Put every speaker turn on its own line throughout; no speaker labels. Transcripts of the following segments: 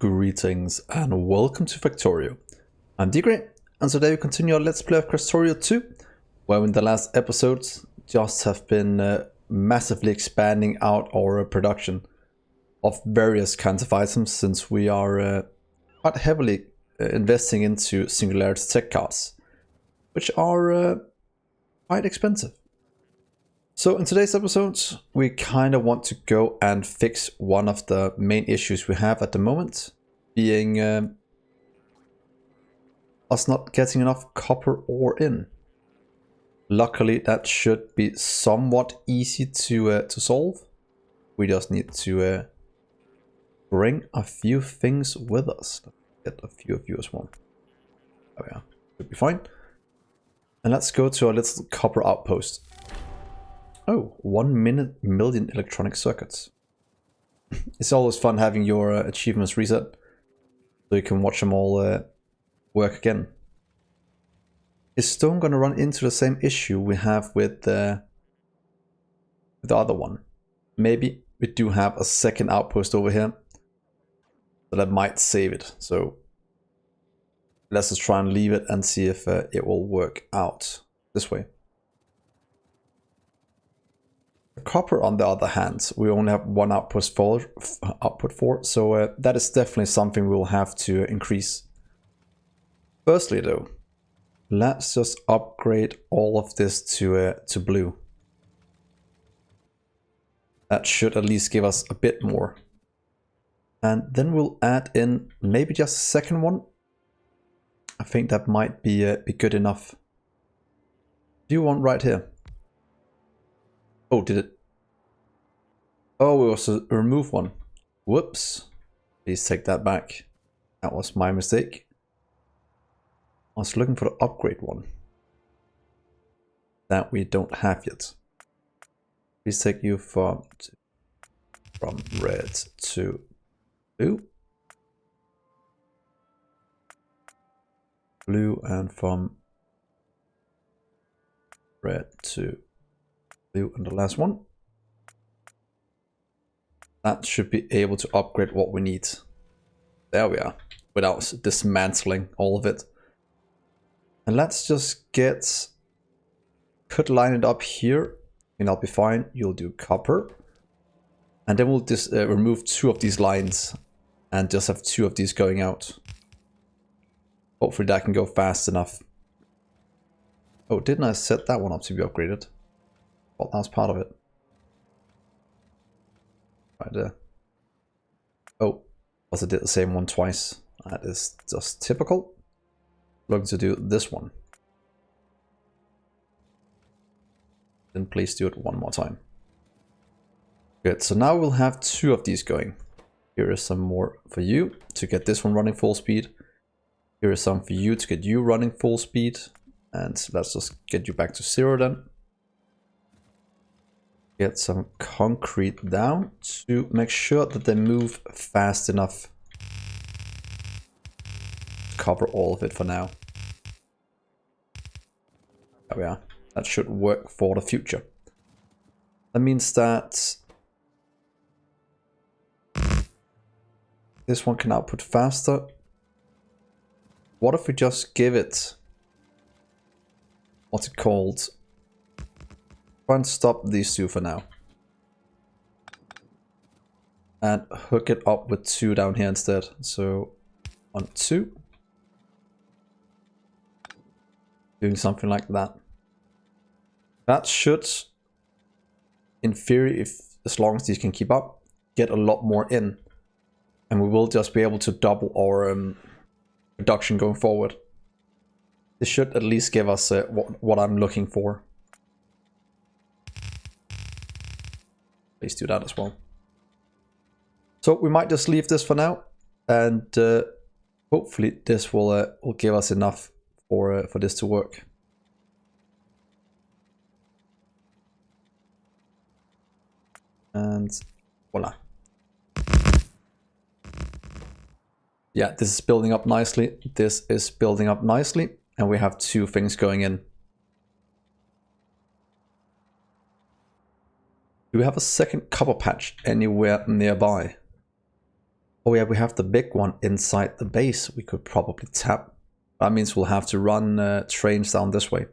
Greetings and welcome to Factorio. I'm Dgray, and today we continue our Let's Play of Krastorio 2, where in the last episodes just have been massively expanding out our production of various kinds of items, since we are quite heavily investing into Singularity tech cards, which are quite expensive. So in today's episode, we kind of want to go and fix one of the main issues we have at the moment, being us not getting enough copper ore in. Luckily, that should be somewhat easy to solve. We just need to bring a few things with us. Get a few of you as well. Oh yeah, should be fine. And let's go to our little copper outpost. Oh, 1 million electronic circuits. It's always fun having your achievements reset, so you can watch them all work again. Is stone going to run into the same issue we have with the other one? Maybe we do have a second outpost over here, so that might save it. So let's just try and leave it and see if it will work out this way. Copper, on the other hand, we only have one output for, so that is definitely something we will have to increase. Firstly though, let's just upgrade all of this to blue. That should at least give us a bit more. And then we'll add in maybe just a second one. I think that might be good enough. Do you want right here? Oh, did it? Oh, we also remove one. Whoops. Please take that back. That was my mistake. I was looking for the upgrade one that we don't have yet. Please take you from red to blue. Blue, and from red to blue, and the last one. That should be able to upgrade what we need. There we are, without dismantling all of it. And let's just could line it up here, and I'll be fine. You'll do copper. And then we'll just remove 2 of these lines and just have 2 of these going out. Hopefully that can go fast enough. Oh, didn't I set that one up to be upgraded? Well, that was part of it. Right there. Oh, also did the same one twice. That is just typical. Looking to do this one. Then please do it one more time. Good, so now we'll have 2 of these going. Here is some more for you to get this one running full speed. Here is some for you to get you running full speed. And let's just get you back to 0 then. Get some concrete down to make sure that they move fast enough to cover all of it for now. There we are. That should work for the future. That means that this one can output faster. What if we just give it, what's it called? Try and stop these 2 for now. And hook it up with 2 down here instead. So 1, 2. Doing something like that. That should, in theory, as long as these can keep up, get a lot more in. And we will just be able to double our production going forward. This should at least give us what I'm looking for. Please do that as well. So we might just leave this for now, and hopefully this will give us enough for this to work. And voila. Yeah, this is building up nicely. This is building up nicely, and we have 2 things going in. Do we have a second copper patch anywhere nearby? Oh yeah, we have the big one inside the base we could probably tap. That means we'll have to run trains down this way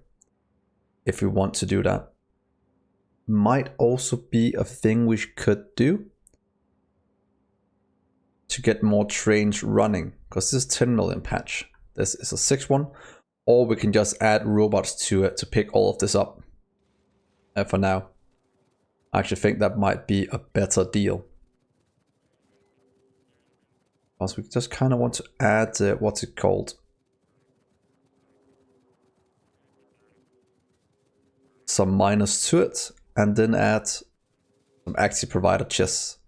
if we want to do that. Might also be a thing we could do to get more trains running, because this is 10 million patch. This is a 6 one, or we can just add robots to it to pick all of this up. For now, I actually think that might be a better deal. Because we just kind of want to add, what's it called? Some minus to it, and then add some active provider chests.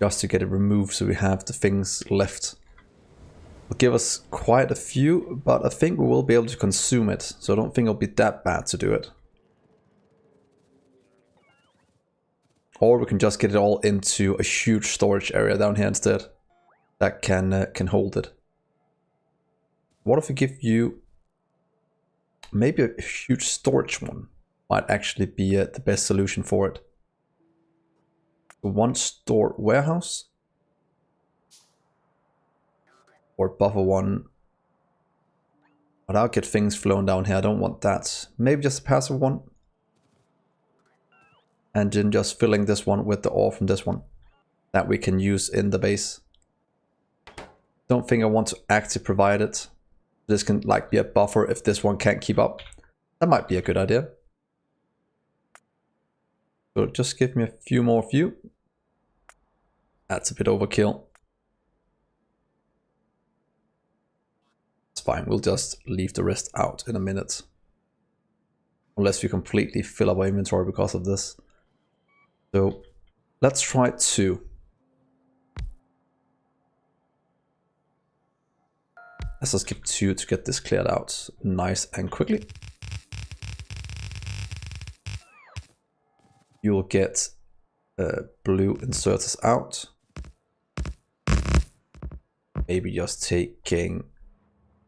Just to get it removed so we have the things left. It'll give us quite a few, but I think we will be able to consume it, so I don't think it'll be that bad to do it. Or we can just get it all into a huge storage area down here instead. That can hold it. What if we give you maybe a huge storage one? Might actually be the best solution for it. One store warehouse. Or buffer one. But I'll get things flowing down here. I don't want that. Maybe just a passive one. And then just filling this one with the ore from this one that we can use in the base. Don't think I want to active provide it. This can like be a buffer if this one can't keep up. That might be a good idea. So just give me a few more of you. That's a bit overkill. It's fine, we'll just leave the rest out in a minute. Unless we completely fill up our inventory because of this. So let's try 2. Let's just skip 2 to get this cleared out nice and quickly. You'll get blue inserters out. Maybe just taking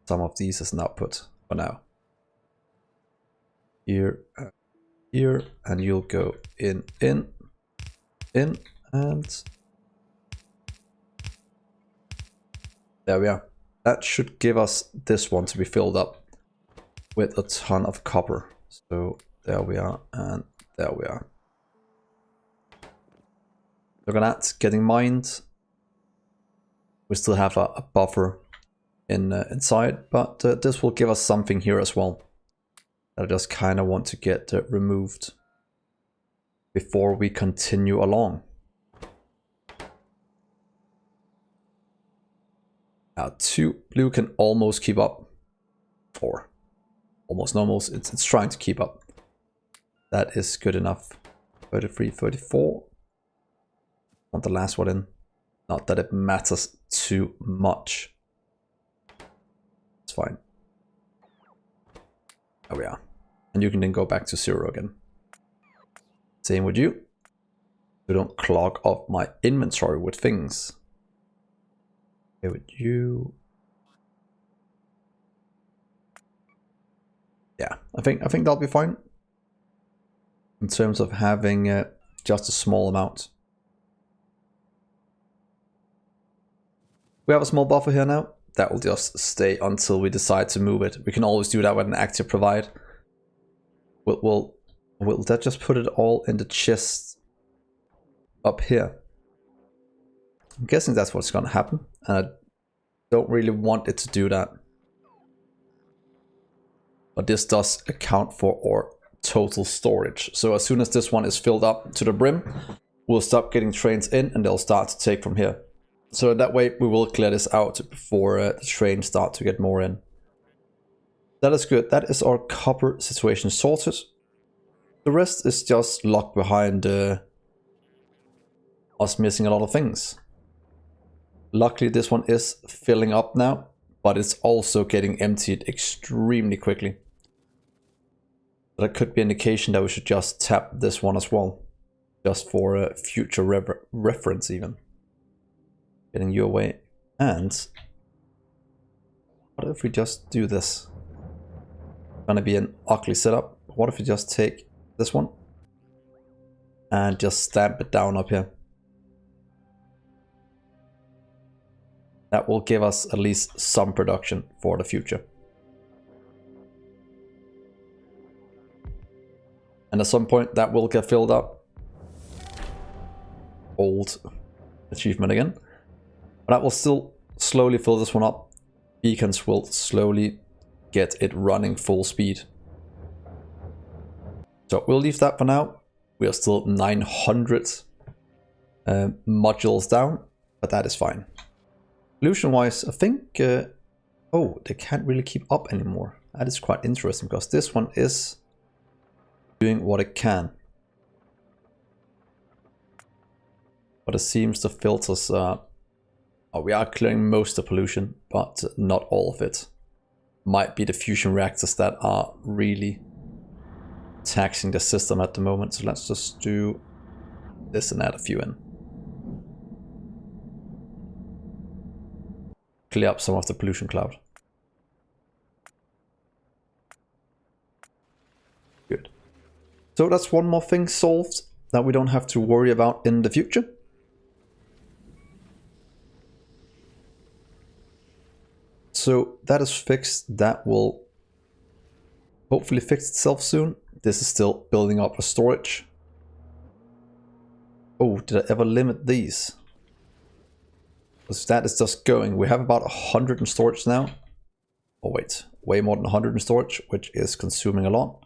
some of these as an output for now. Here, here, and you'll go in, and there we are. That should give us this one to be filled up with a ton of copper. So there we are, and there we are. Look at that, getting mined. We still have a buffer inside, but this will give us something here as well. I just kind of want to get removed before we continue along. Now 2 blue can almost keep up, or almost, it's trying to keep up. That is good enough. 33, 34. Want the last one in. Not that it matters too much. It's fine. There we are. And you can then go back to 0 again. Same with you. So don't clog up my inventory with things. Okay, with you. Yeah, I think that'll be fine. In terms of having just a small amount. We have a small buffer here now. That will just stay until we decide to move it. We can always do that with an active provide. Will that just put it all in the chest up here? I'm guessing that's what's gonna happen. And I don't really want it to do that. But this does account for our total storage. So as soon as this one is filled up to the brim, we'll stop getting trains in and they'll start to take from here. So that way we will clear this out before the trains start to get more in. That is good. That is our copper situation sorted. The rest is just locked behind us missing a lot of things. Luckily this one is filling up now, but it's also getting emptied extremely quickly. That could be an indication that we should just tap this one as well. Just for future reference even. Getting you away. And what if we just do this? Gonna be an ugly setup. What if we just take this one? and just stamp it down up here. That will give us at least some production for the future. And at some point that will get filled up. Old achievement again. But that will still slowly fill this one up. Beacons will slowly get it running full speed. So we'll leave that for now. We are still 900 modules down, but that is fine. Pollution wise, I think, oh, they can't really keep up anymore. That is quite interesting because this one is doing what it can. But it seems the filters are, we are clearing most of the pollution, but not all of it. Might be the fusion reactors that are really taxing the system at the moment. So let's just do this and add a few in. Clear up some of the pollution cloud. Good. So that's one more thing solved that we don't have to worry about in the future. So that is fixed. That will hopefully fix itself soon. This is still building up a storage. Oh, did I ever limit these? Because that is just going. We have about 100 in storage now. Oh wait, way more than 100 in storage, which is consuming a lot.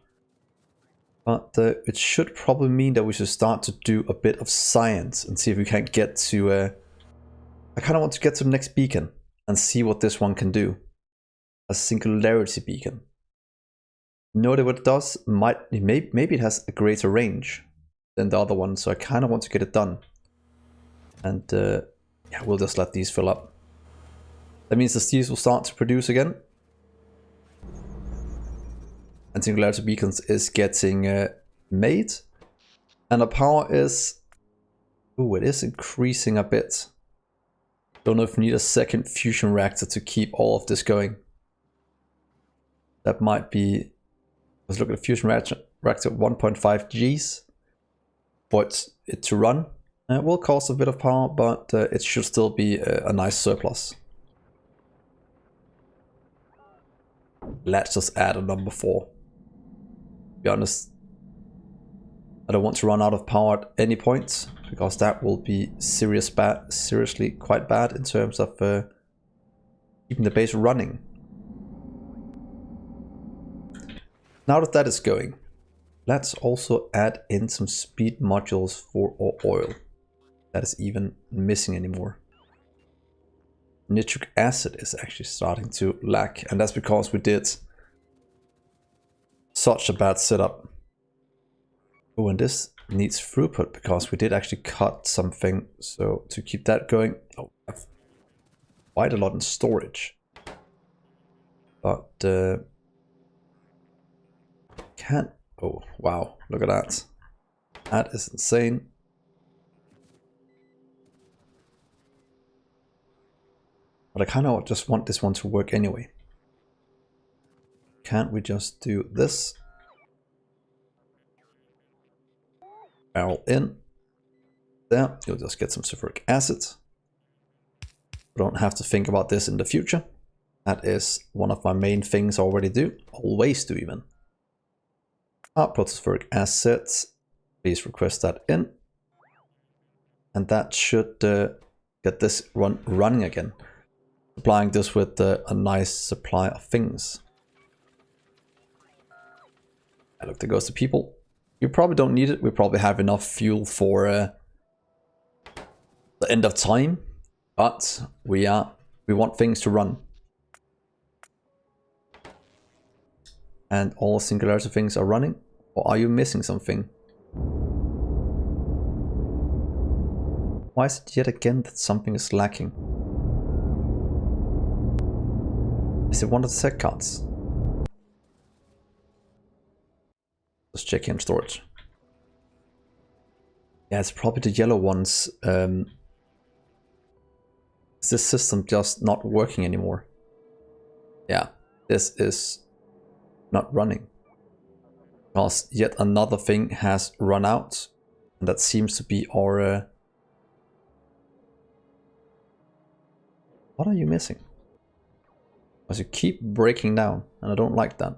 But it should probably mean that we should start to do a bit of science and see if we can get to... I kind of want to get to the next beacon and see what this one can do. A singularity beacon. Note what it does, maybe it has a greater range than the other one, so I kind of want to get it done. And yeah, we'll just let these fill up. That means the steels will start to produce again. And singularity beacons is getting made. And the power is... ooh, it is increasing a bit. Don't know if we need a second fusion reactor to keep all of this going. That might be... let's look at the fusion reactor 1.5 Gs. For it to run. It will cost a bit of power, but it should still be a nice surplus. Let's just add a number 4. To be honest, I don't want to run out of power at any point, because that will be seriously quite bad in terms of keeping the base running. Now that that is going, let's also add in some speed modules for our oil. That is even missing anymore. Nitric acid is actually starting to lack, and that's because we did such a bad setup. Oh, and this needs throughput because we did actually cut something. So to keep that going, oh, I have quite a lot in storage. But can't. Oh wow! Look at that. That is insane. But I kind of just want this one to work anyway. Can't we just do this? Barrel in. There, you'll just get some sulfuric acid. We don't have to think about this in the future. That is one of my main things I already do. Always do even. Sulfuric acid. Please request that in. And that should get this running again. Supplying this with a nice supply of things. And look, there goes the people. We probably don't need it. We probably have enough fuel for the end of time. But we want things to run. And all singularity things are running. Or are you missing something? Why is it yet again that something is lacking? Is it one of the sec cards? Let's check in storage. Yeah, it's probably the yellow ones. Is this system just not working anymore? Yeah, this is not running. Because yet another thing has run out. And that seems to be our... What are you missing? Because you keep breaking down, and I don't like that.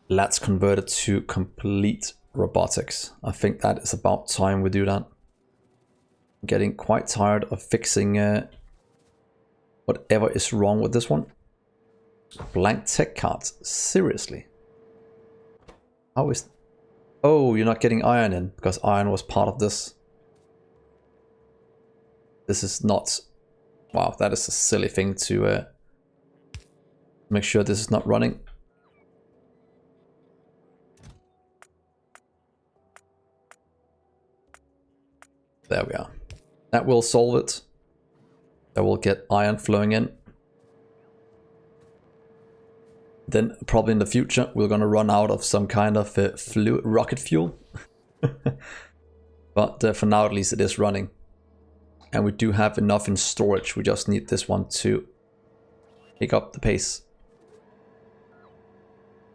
Let's convert it to complete robotics. I think that is about time we do that. I'm getting quite tired of fixing whatever is wrong with this one. Blank tech cards, seriously? How is... Oh, you're not getting iron in, because iron was part of this. This is not... Wow, that is a silly thing to make sure this is not running. There we are. That will solve it. That will get iron flowing in. Then probably in the future we're gonna run out of some kind of rocket fuel. But for now at least it is running. And we do have enough in storage. We just need this one to pick up the pace.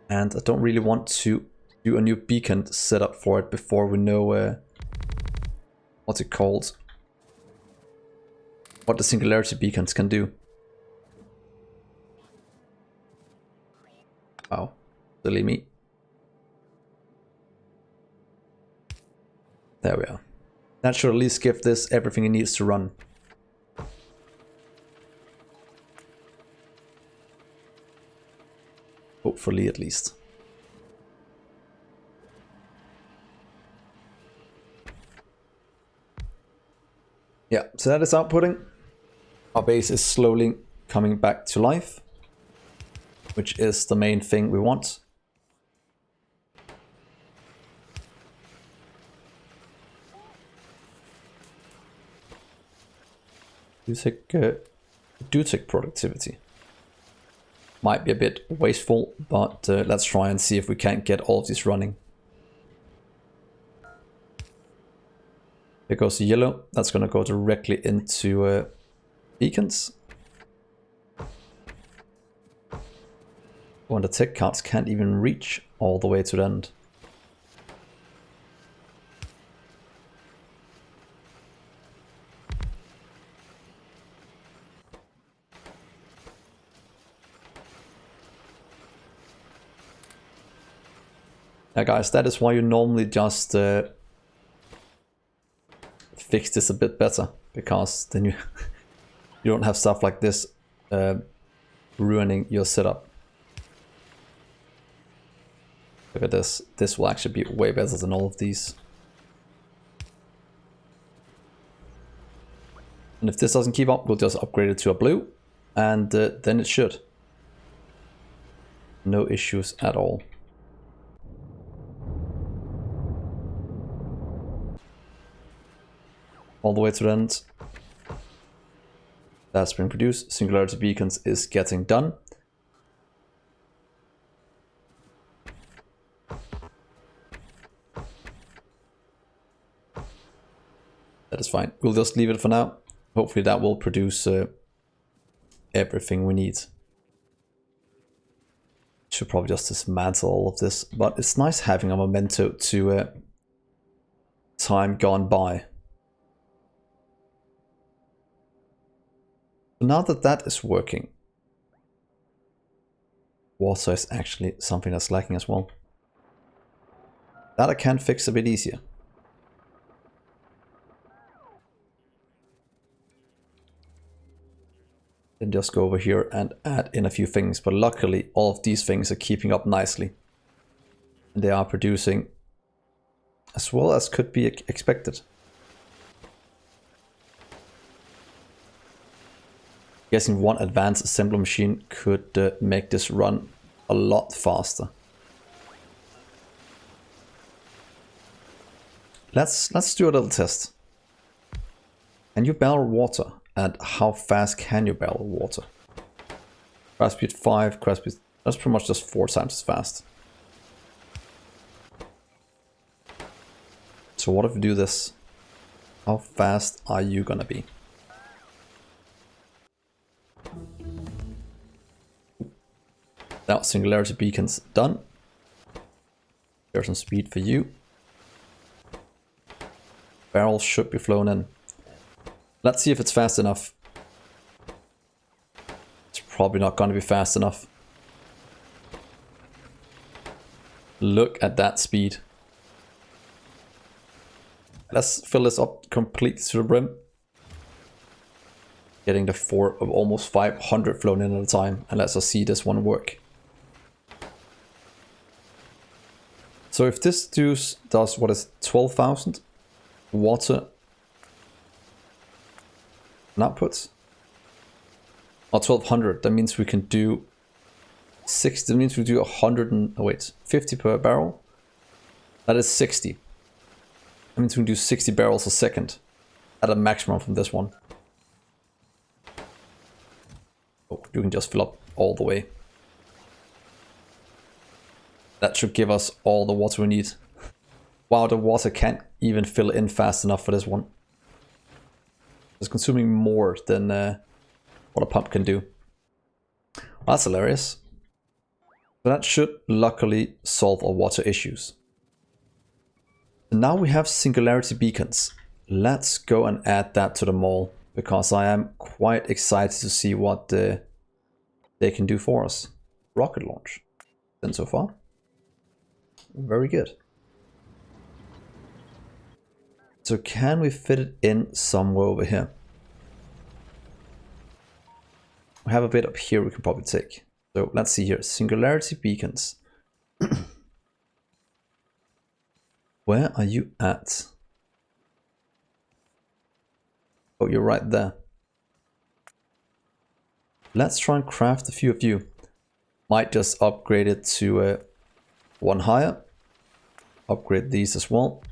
And I don't really want to do a new beacon setup for it before we know what's it called? What the singularity beacons can do. Wow, silly me. There we are. That should at least give this everything it needs to run. Hopefully, at least. Yeah, so that is outputting. Our base is slowly coming back to life, which is the main thing we want. Do take productivity. Might be a bit wasteful, but let's try and see if we can't get all of this running. There goes yellow. That's going to go directly into beacons. When the tech cards can't even reach all the way to the end. Yeah, guys, that is why you normally just fix this a bit better, because then you you don't have stuff like this ruining your setup. Look at this. This will actually be way better than all of these. And if this doesn't keep up, we'll just upgrade it to a blue, and then it should. No issues at all. All the way to the end. That's been produced. Singularity beacons is getting done. That is fine. We'll just leave it for now. Hopefully that will produce everything we need. Should probably just dismantle all of this, but it's nice having a memento to time gone by. Now that that is working, water is actually something that's lacking as well. That I can fix a bit easier. Then just go over here and add in a few things, but luckily all of these things are keeping up nicely. And they are producing as well as could be expected. Guessing one advanced assembly machine could make this run a lot faster. Let's do a little test. Can you barrel water? And how fast can you barrel water? Crash speed 5, crash speed... That's pretty much just 4 times as fast. So what if we do this? How fast are you gonna be? Now singularity beacons done. There's some speed for you. barrels should be flown in. Let's see if it's fast enough. It's probably not going to be fast enough. Look at that speed. Let's fill this up completely to the brim. Getting the 4 of almost 500 flown in at a time, and let's just see this one work. So if this does what is 12,000 water and outputs, or 1200, that means we can do 60. That means we do 100 and 50 per barrel. That is 60. That means we can do 60 barrels a second at a maximum from this one. Oh, you can just fill up all the way. That should give us all the water we need. Wow, the water can't even fill in fast enough for this one. It's consuming more than what a pump can do. Well, that's hilarious. So that should luckily solve our water issues. And now we have singularity beacons. Let's go and add that to the mall, because I am quite excited to see what they can do for us. Rocket launch. Then so far. Very good. So can we fit it in somewhere over here? We have a bit up here we can probably take. So let's see here. Singularity beacons. Where are you at? Oh, you're right there. Let's try and craft a few of you. Might just upgrade it to one higher. Upgrade these as well.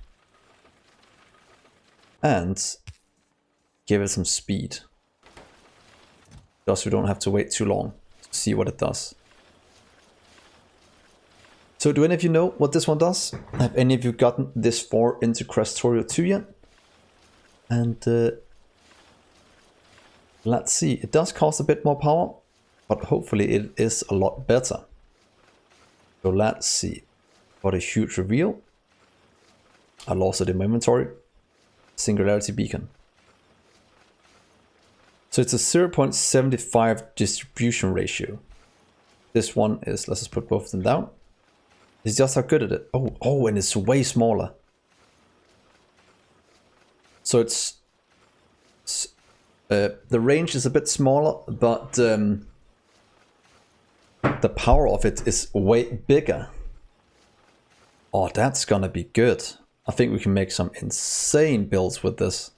And give it some speed. Just so we don't have to wait too long to see what it does. So do any of you know what this one does? Have any of you gotten this far into Krastorio 2 yet? And let's see. It does cost a bit more power, but hopefully it is a lot better. So let's see. What a huge reveal. I lost it in my inventory. Singularity beacon. So it's a 0.75 distribution ratio. This one is, let's just put both of them down. It's just how good at it. Oh, and it's way smaller. So it's the range is a bit smaller, but the power of it is way bigger. Oh, that's gonna be good. I think we can make some insane builds with this.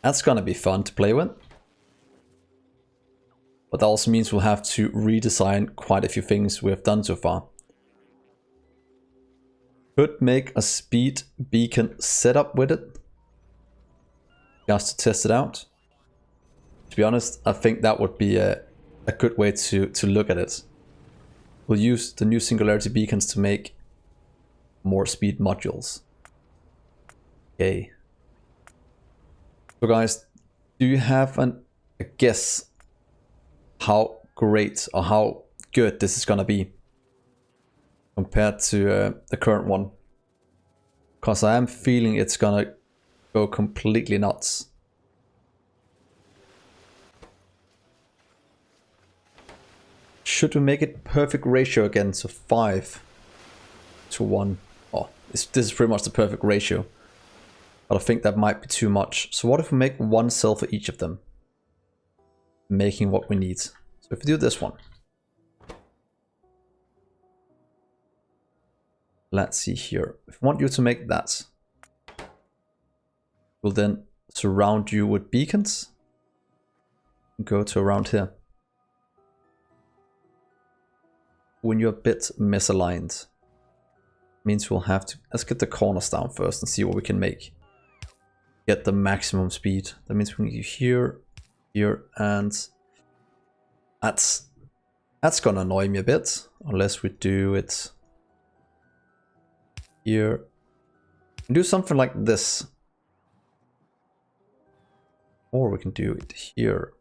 That's gonna be fun to play with. But that also means we'll have to redesign quite a few things we have done so far. Could make a speed beacon setup with it. Just to test it out. To be honest, I think that would be a good way to look at it. We'll use the new singularity beacons to make more speed modules. Okay. So guys, do you have a guess how great or how good this is gonna be compared to the current one? Because I am feeling it's gonna go completely nuts. Should we make it perfect ratio again, so 5 to 1? Oh, this is pretty much the perfect ratio. But I think that might be too much. So what if we make 1 cell for each of them? Making what we need. So if we do this one. Let's see here. If we want you to make that, we'll then surround you with beacons. Go to around here. When you're a bit misaligned, means we'll have to, let's get the corners down first and see what we can make. Get the maximum speed. That means we can do here, here, and that's gonna annoy me a bit, unless we do it here. Do something like this. Or we can do it here.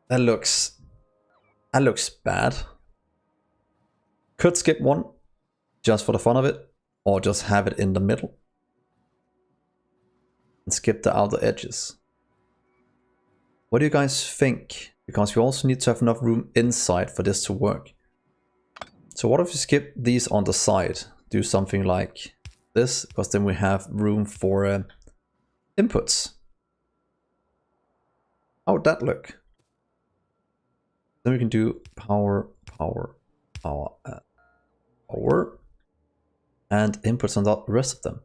That looks bad. Could skip one just for the fun of it, or just have it in the middle and skip the outer edges. What do you guys think? Because we also need to have enough room inside for this to work. So what if we skip these on the side? Do something like this, because then we have room for inputs. How would that look? Then we can do power, and inputs on the rest of them.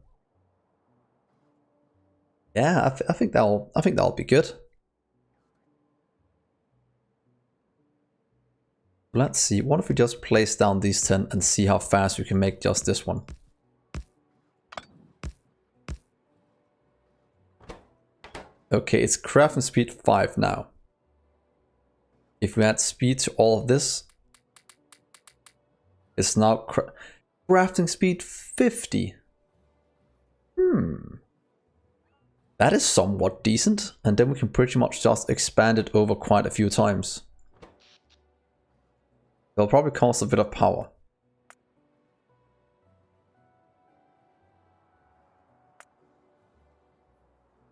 Yeah, I think that'll be good. Let's see. What if we just place down these 10 and see how fast we can make just this one? Okay, it's crafting speed 5 now. If we add speed to all of this, it's now crafting speed 50. That is somewhat decent. And then we can pretty much just expand it over quite a few times. It'll probably cost a bit of power.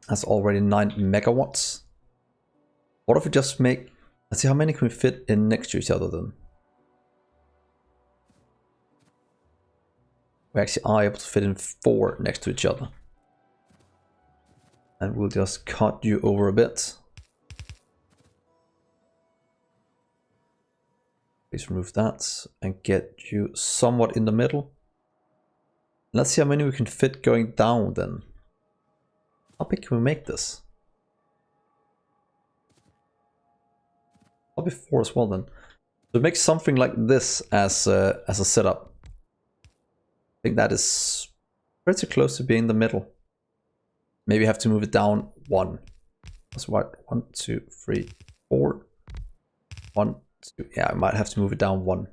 That's already 9 megawatts. What if we just make... Let's see, how many can we fit in next to each other then? We actually are able to fit in 4 next to each other. And we'll just cut you over a bit. Please remove that and get you somewhat in the middle. Let's see how many we can fit going down then. How big can we make this? Probably 4 as well then. So make something like this as a setup. I think that is pretty close to being the middle. Maybe have to move it down 1. That's right. 1, 2, 3, 4. 1, 2. Yeah, I might have to move it down 1.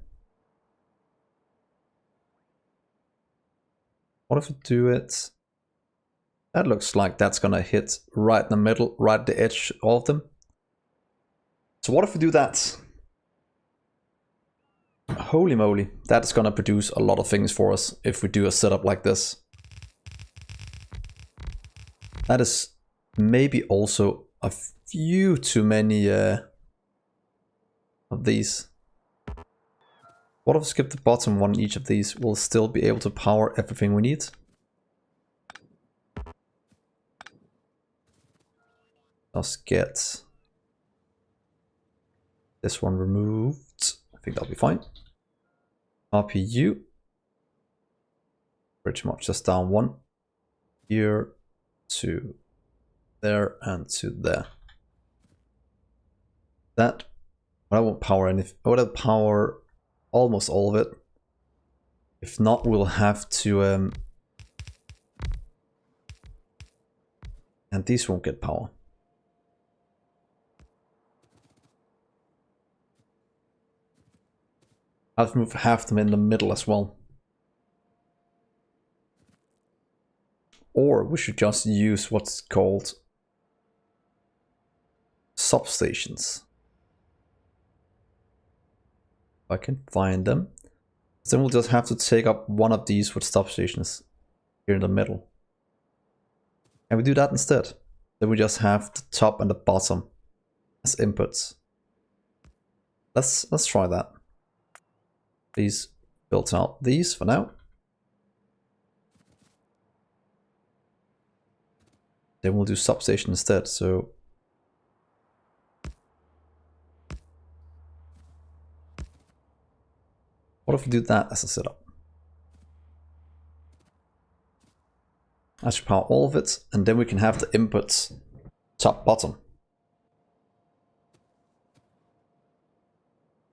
What if we do it? That looks like that's gonna hit right in the middle, right at the edge, all of them. So what if we do that? Holy moly, that is gonna produce a lot of things for us if we do a setup like this. That is maybe also a few too many of these. What if we skip the bottom one in each of these? We'll still be able to power everything we need. Just get this one removed. I think that'll be fine. RPU. Pretty much just down 1. Here to there and to there. That. But I won't power anything. I would power almost all of it. If not, we'll have to and these won't get power. I'll have to move half them in the middle as well. Or we should just use what's called substations. If I can find them. Then we'll just have to take up one of these with substations here in the middle. And we do that instead. Then we just have the top and the bottom as inputs. Let's try that. Please build out these for now. Then we'll do substation instead. So what if we do that as a setup? I should power all of it, and then we can have the inputs top, bottom.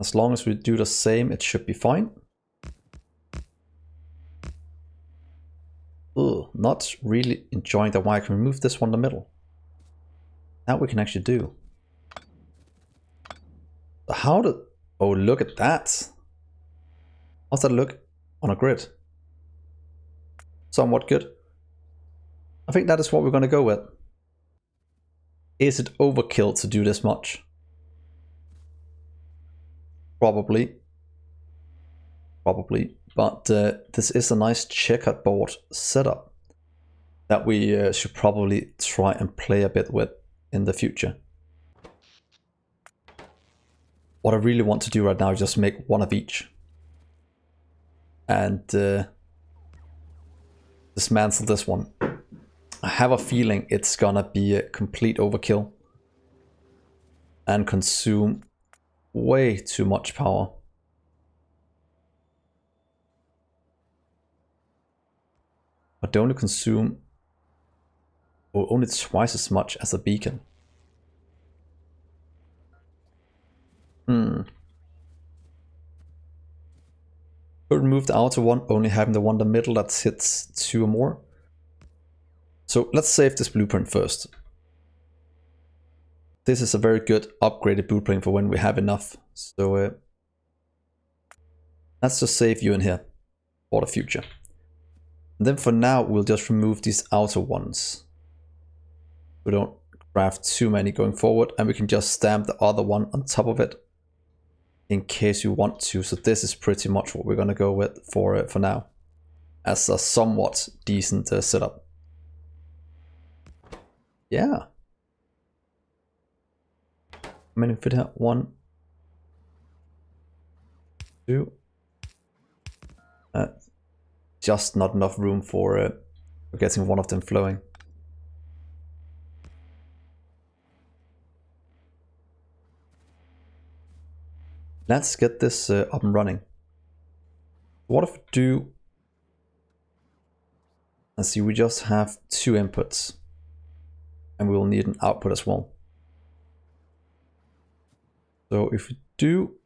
As long as we do the same, it should be fine. Ugh, not really enjoying that. Why I can remove this one in the middle. That we can actually do. How did... Oh, look at that. How's that look on a grid? Somewhat good. I think that is what we're going to go with. Is it overkill to do this much? Probably. probably, but this is a nice checkerboard setup that we should probably try and play a bit with in the future. What I really want to do right now is just make one of each. And dismantle this one. I have a feeling it's gonna be a complete overkill. And consume way too much power. But they only consume only twice as much as a beacon. Could remove the outer one, only having the one in the middle that hits 2 or more. So let's save this blueprint first. This is a very good upgraded blueprint for when we have enough. So let's just save you in here for the future. And then for now, we'll just remove these outer ones. We don't craft too many going forward, and we can just stamp the other one on top of it in case you want to. So this is pretty much what we're going to go with for now, as a somewhat decent setup. Yeah. How many fit here? 1, 2. Just not enough room for getting one of them flowing. Let's get this up and running. What if we do... Let's see, we just have 2 inputs. And we will need an output as well. So if we do...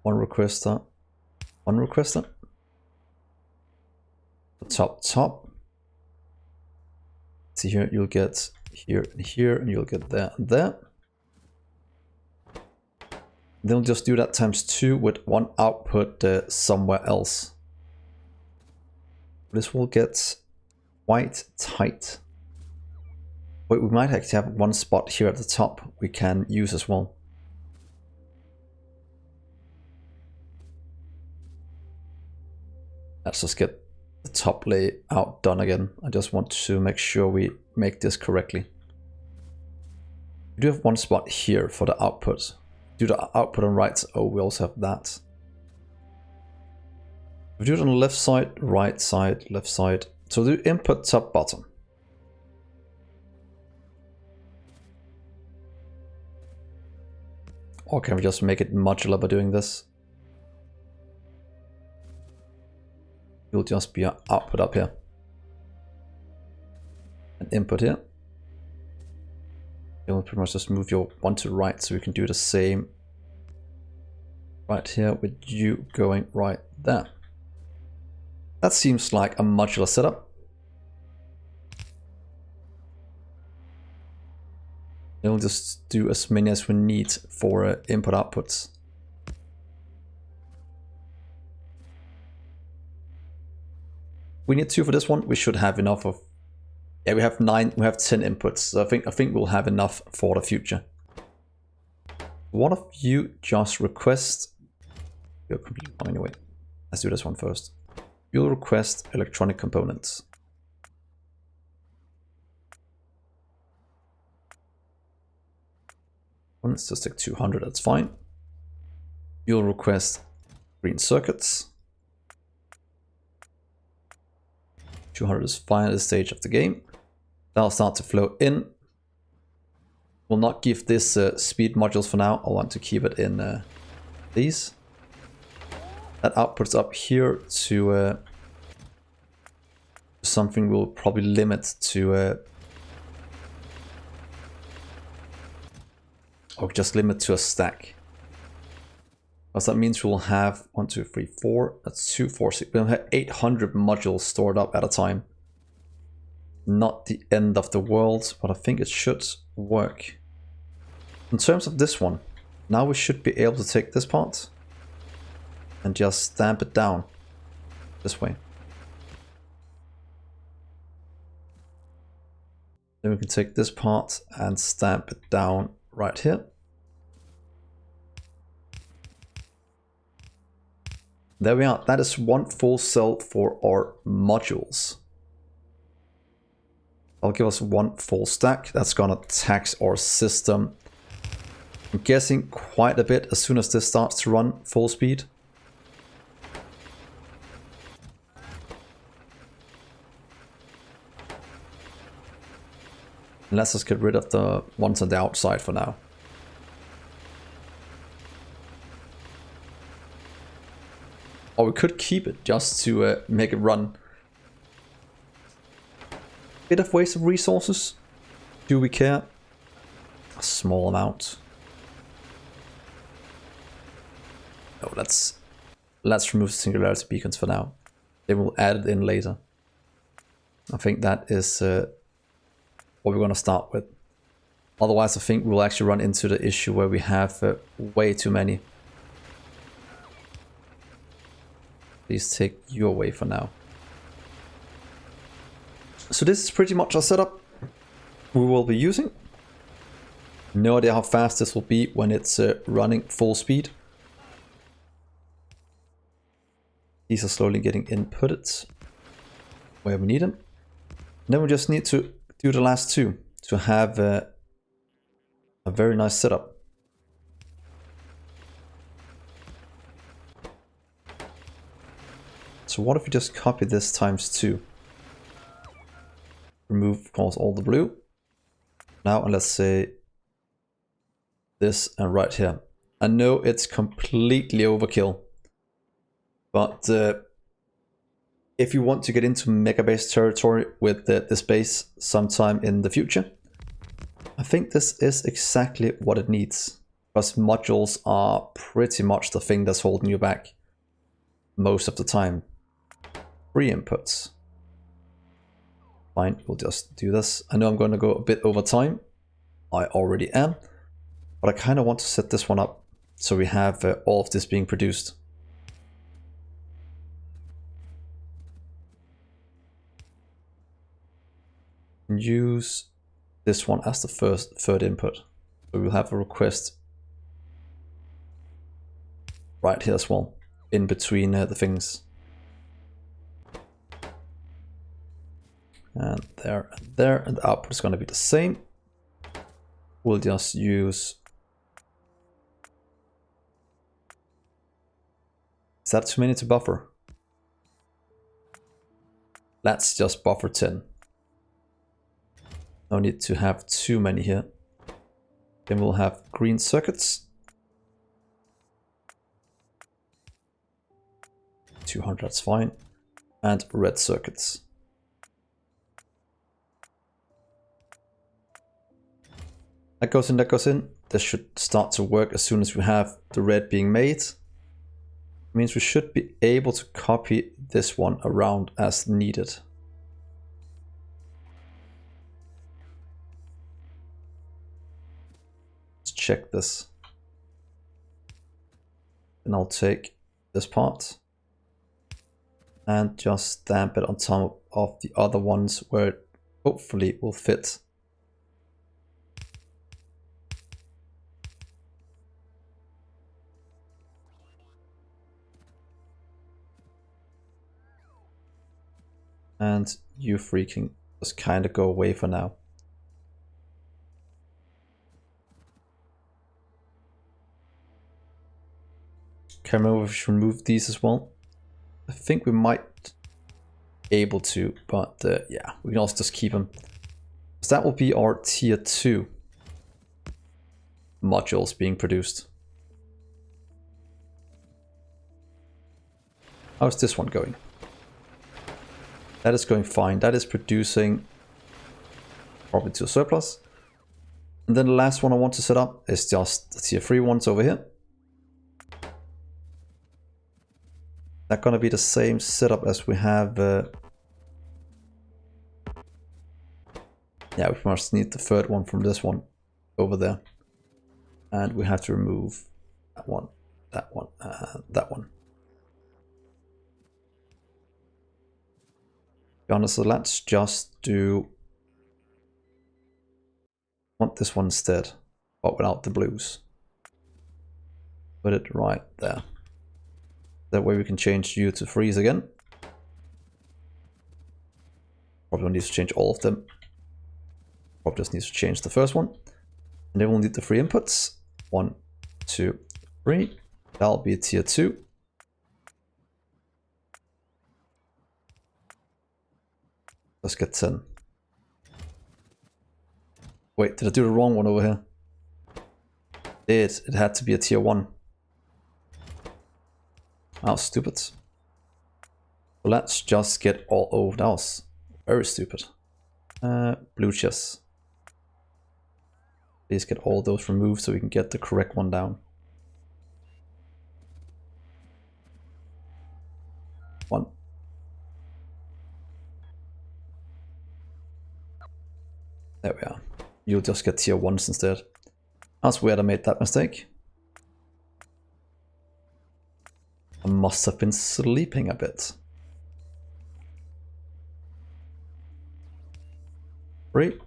one requester. The top. See here, you'll get here and here, and you'll get there and there. Then we'll just do that times 2 with one output somewhere else. This will get quite tight. But we might actually have one spot here at the top we can use as well. Let's just get the top layout done again. I just want to make sure we make this correctly. We do have one spot here for the output. Do the output on right. Oh, we also have that. We do it on the left side, right side, left side. So do input top bottom. Or can we just make it modular by doing this? It'll just be an output up here. An input here. You'll pretty much just move your one to right so we can do the same right here with you going right there. That seems like a modular setup. We'll just do as many as we need for input outputs. We need 2 for this one. We should have enough of. Yeah, we have 9. We have 10 inputs. So I think we'll have enough for the future. What if you just request? You're completely wrong anyway. Let's do this one first. You'll request electronic components. Let's just take 200. That's fine. You'll request green circuits. 200 is fine at this stage of the game. That'll start to flow in. We'll not give this speed modules for now. I want to keep it in these. That outputs up here to something we'll probably limit to or just limit to a stack. Because that means we'll have 1, 2, 3, 4. That's 2, 4, 6. We'll have 800 modules stored up at a time. Not the end of the world, but I think it should work. In terms of this one, now we should be able to take this part and just stamp it down this way. Then we can take this part and stamp it down right here. There we are. That is one full cell for our modules. That'll give us one full stack. That's gonna tax our system, I'm guessing, quite a bit as soon as this starts to run full speed. Let's just get rid of the ones on the outside for now. Or we could keep it just to make it run. Bit of waste of resources. Do we care? A small amount. No, let's remove singularity beacons for now. Then we'll add it in later. I think that is what we're gonna start with. Otherwise, I think we'll actually run into the issue where we have way too many. Please take you away for now. So this is pretty much our setup we will be using. No idea how fast this will be when it's running full speed. These are slowly getting inputted where we need them. And then we just need to do the last two to have a very nice setup. So what if we just copy this times 2? Remove, of course, all the blue. Now, and let's say this and right here. I know it's completely overkill, but if you want to get into megabase territory with this base sometime in the future, I think this is exactly what it needs. Because modules are pretty much the thing that's holding you back most of the time. 3 inputs. Fine, we'll just do this. I know I'm going to go a bit over time. I already am. But I kind of want to set this one up so we have all of this being produced. And use this one as the third input. So we'll have a request right here as well, in between the things. And there, and the output is going to be the same. We'll just use... Is that too many to buffer? Let's just buffer 10. No need to have too many here. Then we'll have green circuits. 200, that's fine. And red circuits. That goes in, that goes in. This should start to work as soon as we have the red being made. It means we should be able to copy this one around as needed. Let's check this. And I'll take this part and just stamp it on top of the other ones where it hopefully will fit. And you freaking just kind of go away for now. Can't remember if we should remove these as well. I think we might be able to, but yeah, we can also just keep them. So that will be our tier 2 modules being produced. How's this one going? That is going fine. That is producing probably to a surplus. And then the last one I want to set up is just the tier 3 ones over here. That's going to be the same setup as we have. Yeah, we must need the third one from this one over there. And we have to remove that one, that one, that one. To be honest, so let's just do... I want this one instead, but without the blues. Put it right there. That way we can change you to freeze again. Probably don't need to change all of them. Probably just need to change the first one. And then we'll need the 3 inputs. 1, 2, 3. That'll be a tier 2. Let's get 10. Wait, did I do the wrong one over here? It had to be a tier 1. That was stupid. So let's just get all... Oh, that was very stupid. Blue chess. Please get all those removed so we can get the correct one down. 1. There we are. You'll just get tier 1s instead. That's weird I made that mistake. I must have been sleeping a bit. 3.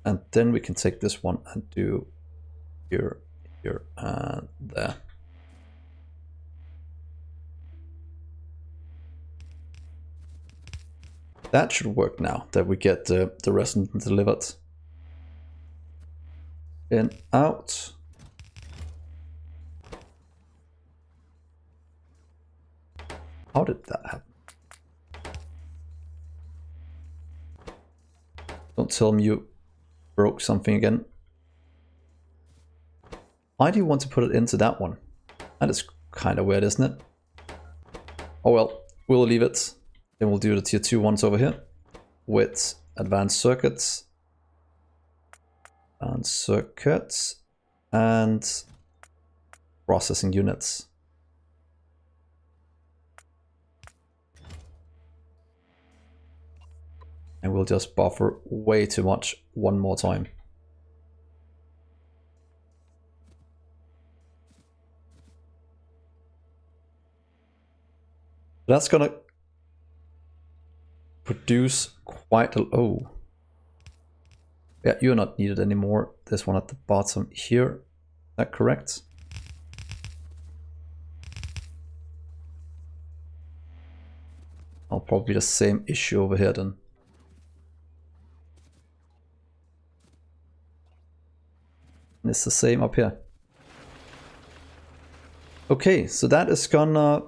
And then we can take this one and do here, here, and there. That should work now, that we get the resin delivered. In, out. How did that happen? Don't tell me you broke something again. Why do you want to put it into that one? That is kind of weird, isn't it? Oh well, we'll leave it. Then we'll do the tier 2 ones over here with advanced circuits and circuits and processing units. And we'll just buffer way too much one more time. That's gonna produce quite a... Oh. Yeah, you're not needed anymore. This one at the bottom here. Is that correct? I'll probably the same issue over here then. And it's the same up here. Okay, so that is gonna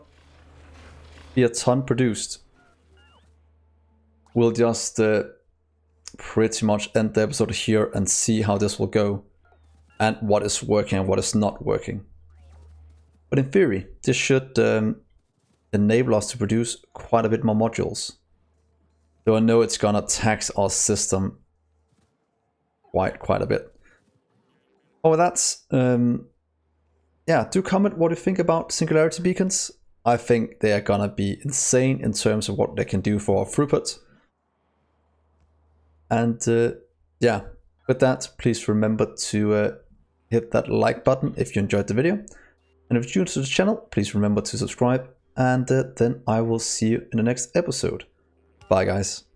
be a ton produced. We'll just pretty much end the episode here and see how this will go and what is working and what is not working. But in theory, this should enable us to produce quite a bit more modules. Though I know it's gonna tax our system quite a bit. Oh, that's yeah, do comment what you think about singularity beacons. I think they are gonna be insane in terms of what they can do for our throughput. And yeah, with that, please remember to hit that like button if you enjoyed the video. And if you're new to the channel, please remember to subscribe. And then I will see you in the next episode. Bye, guys.